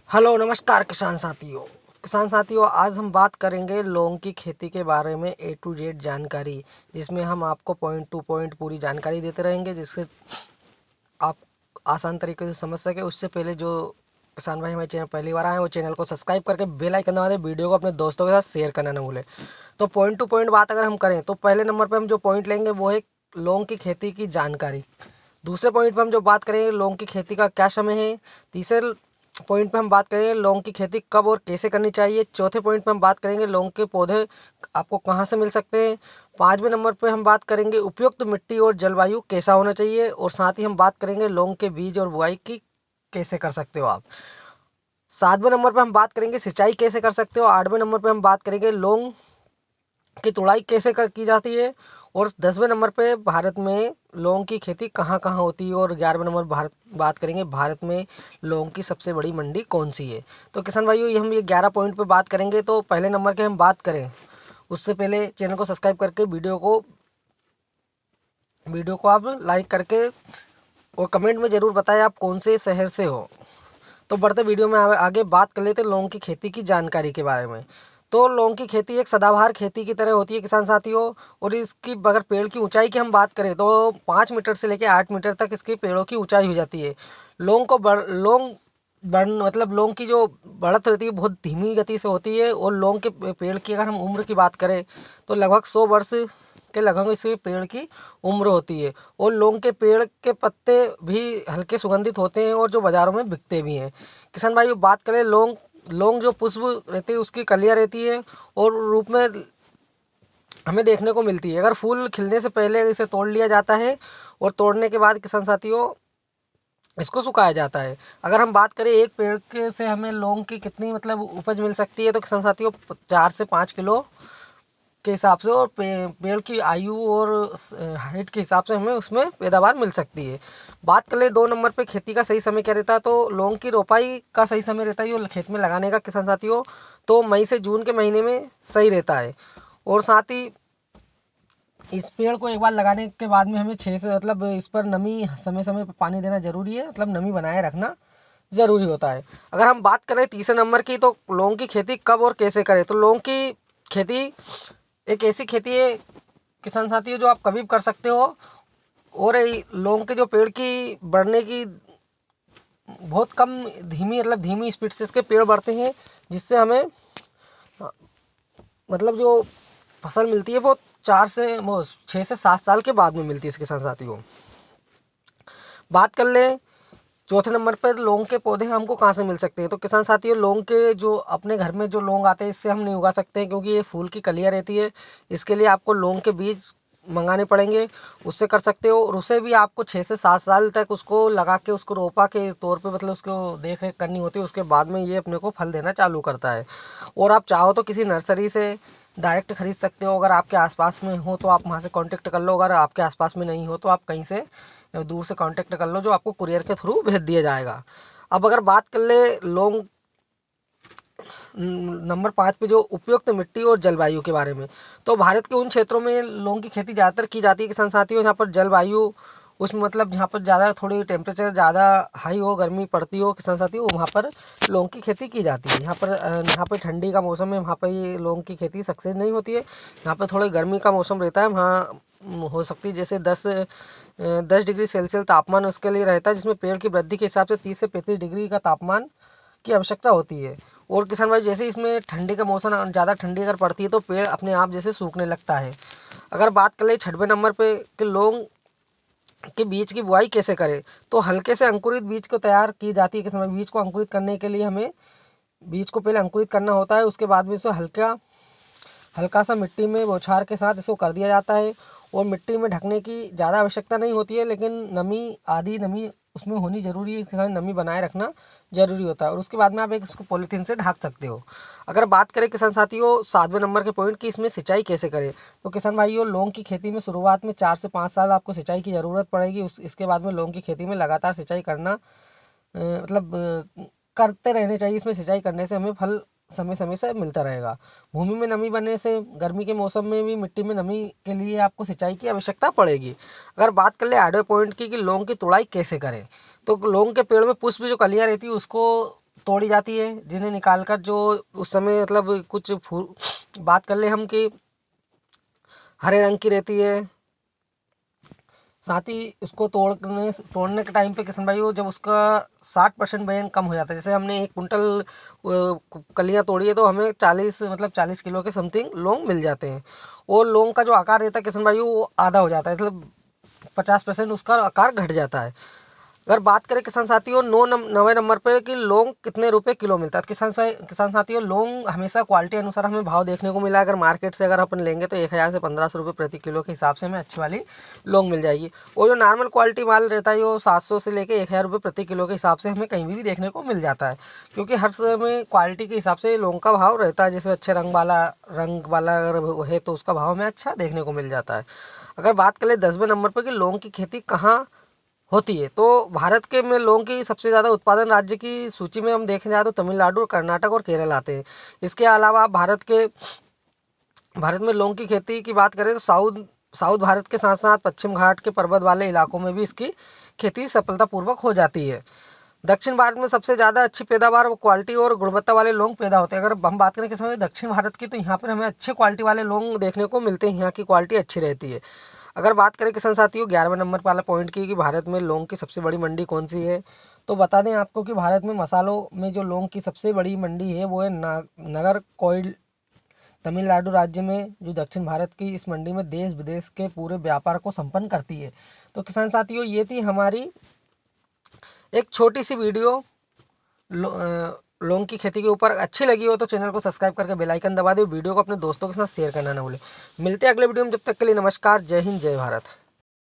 Hello नमस्कार किसान साथियों आज हम बात करेंगे लौंग की खेती के बारे में ए टू जेड जानकारी, जिसमें हम आपको पॉइंट टू पॉइंट पूरी जानकारी देते रहेंगे जिससे आप आसान तरीके से समझ सके। उससे पहले जो किसान भाई हमारे चैनल पहली बार आए वो चैनल को सब्सक्राइब करके बेल आइकन दबा दें, वीडियो को अपने दोस्तों के साथ शेयर करना ना भूलें। तो पॉइंट टू पॉइंट बात अगर हम करें तो पहले नंबर पर हम जो पॉइंट लेंगे वो है लौंग की खेती की जानकारी। दूसरे पॉइंट पे हम जो बात करेंगे लौंग की खेती का क्या समय है। तीसरे पॉइंट पे हम बात करेंगे लौंग की खेती कब और कैसे करनी चाहिए। चौथे पॉइंट पे हम बात करेंगे लौंग के पौधे आपको कहाँ से मिल सकते हैं। पाँचवें नंबर पे हम बात करेंगे उपयुक्त मिट्टी और जलवायु कैसा होना चाहिए, और साथ ही हम बात करेंगे लौंग के बीज और बुआई की कैसे कर सकते हो आप। सातवें नंबर पे हम बात करेंगे सिंचाई कैसे कर सकते हो। आठवें नंबर पे हम बात करेंगे लौंग की तुड़ाई कैसे की जाती है। और 10वें नंबर पे भारत में लौंग की खेती कहाँ कहाँ होती है। और 11वें नंबर बात करेंगे भारत में लौंग की सबसे बड़ी मंडी कौन सी है। तो किसान भाइयों ये 11 पॉइंट पे बात करेंगे। तो पहले नंबर के हम बात करें उससे पहले चैनल को सब्सक्राइब करके वीडियो को आप लाइक करके और कमेंट में ज़रूर बताएं आप कौन से शहर से हो। तो बढ़ते वीडियो में आगे बात कर लेते हैं लौंग की खेती की जानकारी के बारे में। तो लौंग की खेती एक सदाबहार खेती की तरह होती है किसान साथियों। और इसकी अगर पेड़ की ऊंचाई की हम बात करें तो 5 मीटर से लेकर 8 मीटर तक इसके पेड़ों की ऊंचाई हो जाती है। लौंग की जो बढ़त रहती है बहुत धीमी गति से होती है। और लौंग के पेड़ की अगर हम उम्र की बात करें तो लगभग 100 वर्ष के लगभग इसके पेड़ की उम्र होती है। और लौंग के पेड़ के पत्ते भी हल्के सुगंधित होते हैं और जो बाजारों में बिकते भी हैं। किसान भाई बात करें लौंग लौंग जो पुष्प रहती है उसकी कलियां रहती है और रूप में हमें देखने को मिलती है। अगर फूल खिलने से पहले इसे तोड़ लिया जाता है और तोड़ने के बाद किसान साथियों इसको सुखाया जाता है। अगर हम बात करें एक पेड़ के से हमें लौंग की कितनी उपज मिल सकती है तो किसान साथियों 4 से 5 किलो के हिसाब से, और पेड़ की आयु और हाइट के हिसाब से हमें उसमें पैदावार मिल सकती है। बात कर ले 2 नंबर पे खेती का सही समय क्या रहता है। तो लौंग की रोपाई का सही समय रहता है ये खेत में लगाने का किसान साथियों। तो मई से जून के महीने में सही रहता है। और साथ ही इस पेड़ को एक बार लगाने के बाद में हमें 6 से इस पर नमी समय समय पर पानी देना जरूरी है, नमी बनाए रखना जरूरी होता है। अगर हम बात करें तीसरे नंबर की तो लौंग की खेती कब और कैसे करें। तो लौंग की खेती एक ऐसी खेती है किसान साथियों जो आप कभी भी कर सकते हो। और लौंग के जो पेड़ की बढ़ने की बहुत कम धीमी स्पीड से इसके पेड़ बढ़ते हैं, जिससे हमें जो फसल मिलती है वो 6 से 7 साल के बाद में मिलती है इसके किसान साथियों। बात कर ले चौथे नंबर पर लौंग के पौधे हमको कहाँ से मिल सकते हैं। तो किसान साथियों लौंग के जो अपने घर में जो लौंग आते हैं इससे हम नहीं उगा सकते हैं, क्योंकि ये फूल की कलियाँ रहती है। इसके लिए आपको लौंग के बीज मंगाने पड़ेंगे, उससे कर सकते हो। और उसे भी आपको 6 से 7 साल तक उसको लगा के उसको रोपा के तौर पे उसको देख रेख करनी होती है। उसके बाद में ये अपने को फल देना चालू करता है। और आप चाहो तो किसी नर्सरी से डायरेक्ट खरीद सकते हो। अगर आपके आसपास में हो तो आप वहाँ से कांटेक्ट कर लो, अगर आपके आसपास में नहीं हो तो आप कहीं से दूर से कांटेक्ट कर लो, जो आपको कुरियर के थ्रू भेज दिया जाएगा। अब अगर बात कर ले लौंग नंबर 5 पे जो उपयुक्त मिट्टी और जलवायु के बारे में। तो भारत के उन क्षेत्रों में लौंग की खेती ज़्यादातर की जाती है किसान साथियों जहाँ पर जलवायु उसमें जहाँ पर ज़्यादा थोड़ी टेम्परेचर ज़्यादा हाई हो, गर्मी पड़ती हो किसान साथियों, वहाँ पर लौंग की खेती की जाती है। यहाँ पर ठंडी का मौसम है, वहाँ पर ये लौंग की खेती सक्सेस नहीं होती है। यहाँ पर थोड़ी गर्मी का मौसम रहता है, वहाँ हो सकती है जैसे 10 डिग्री सेल्सियस तापमान उसके लिए रहता है, जिसमें पेड़ की वृद्धि के हिसाब से 30 से 35 डिग्री का तापमान की आवश्यकता होती है। और किसान भाई जैसे इसमें ठंडी का मौसम ज़्यादा ठंडी अगर पड़ती है तो पेड़ अपने आप जैसे सूखने लगता है। अगर बात करें 6वें नंबर पे कि लौंग के बीज की बुआई कैसे करें। तो हल्के से अंकुरित बीज को तैयार की जाती है कि समय बीज को अंकुरित करने के लिए हमें बीज को पहले अंकुरित करना होता है। उसके बाद में इसे हल्का सा मिट्टी में बौछार के साथ इसको कर दिया जाता है। और मिट्टी में ढकने की ज़्यादा आवश्यकता नहीं होती है, लेकिन आधी नमी उसमें होनी ज़रूरी है, इसके साथ नमी बनाए रखना ज़रूरी होता है। और उसके बाद में आप इसको पॉलीथीन से ढक सकते हो। अगर बात करें किसान साथियों 7वें नंबर के पॉइंट की इसमें सिंचाई कैसे करें। तो किसान भाइयों लौंग की खेती में शुरुआत में 4 से 5 साल आपको सिंचाई की ज़रूरत पड़ेगी। इसके बाद में लौंग की खेती में लगातार सिंचाई करना करते रहने चाहिए। इसमें सिंचाई करने से हमें फल समय समय से मिलता रहेगा। भूमि में नमी बनने से गर्मी के मौसम में भी मिट्टी में नमी के लिए आपको सिंचाई की आवश्यकता पड़ेगी। अगर बात कर ले 8वें पॉइंट की कि लौंग की तुड़ाई कैसे करें। तो लौंग के पेड़ में पुष्प जो कलियां रहती है उसको तोड़ी जाती है, जिन्हें निकालकर जो उस समय मतलब कुछ बात कर ले हम कि हरे रंग की रहती है। साथ ही उसको तोड़ने के टाइम पे किशन भाई वो जब उसका 60% वजन कम हो जाता है, जैसे हमने 1 कुंटल कलियां तोड़ी है तो हमें 40 किलो के समथिंग लौंग मिल जाते हैं। और लौंग का जो आकार रहता है किशन भाई वो आधा हो जाता है, मतलब 50% उसका आकार घट जाता है। अगर बात करें किसान साथियों 9वें नंबर पे कि लौंग कितने रुपए किलो मिलता है, तो किसान साथियों लौंग हमेशा क्वालिटी अनुसार हमें भाव देखने को मिला है। अगर मार्केट से अगर अपन लेंगे तो 1000 से 1500 रुपये प्रति किलो के हिसाब से हमें अच्छी वाली लौंग मिल जाएगी। और जो नॉर्मल क्वालिटी माल रहता है वो 700 से लेके 1000 रुपये प्रति किलो के हिसाब से हमें कहीं भी देखने को मिल जाता है, क्योंकि हर समय क्वालिटी के हिसाब से लौंग का भाव रहता है। जैसे अच्छे रंग वाला अगर है तो उसका भाव हमें अच्छा देखने को मिल जाता है। अगर बात करें 10वें नंबर पर कि लौंग की खेती कहाँ होती है, तो भारत के में लौंग की सबसे ज़्यादा उत्पादन राज्य की सूची में हम देखने जाए तो तमिलनाडु, कर्नाटक और केरल आते हैं। इसके अलावा भारत में लौंग की खेती की बात करें तो साउथ साउथ भारत के साथ साथ पश्चिम घाट के पर्वत वाले इलाकों में भी इसकी खेती सफलतापूर्वक हो जाती है। दक्षिण भारत में सबसे ज़्यादा अच्छी पैदावार, क्वालिटी और गुणवत्ता वाले लौंग पैदा होते हैं। अगर हम बात करें किस समय दक्षिण भारत की, तो यहाँ पर हमें अच्छे क्वालिटी वाले लौंग देखने को मिलते हैं, यहाँ की क्वालिटी अच्छी रहती है। अगर बात करें किसान साथियों 11वें नंबर वाला पॉइंट की कि भारत में लौंग की सबसे बड़ी मंडी कौन सी है, तो बता दें आपको कि भारत में मसालों में जो लौंग की सबसे बड़ी मंडी है वो है नागरकोइल, तमिलनाडु राज्य में, जो दक्षिण भारत की इस मंडी में देश विदेश के पूरे व्यापार को संपन्न करती है। तो किसान साथियों ये थी हमारी एक छोटी सी वीडियो लौंग की खेती के ऊपर। अच्छी लगी हो तो चैनल को सब्सक्राइब करके बेल आइकन दबा दो, वीडियो को अपने दोस्तों के साथ शेयर करना ना भूलें। मिलते हैं अगले वीडियो में, जब तक के लिए नमस्कार, जय हिंद, जय भारत।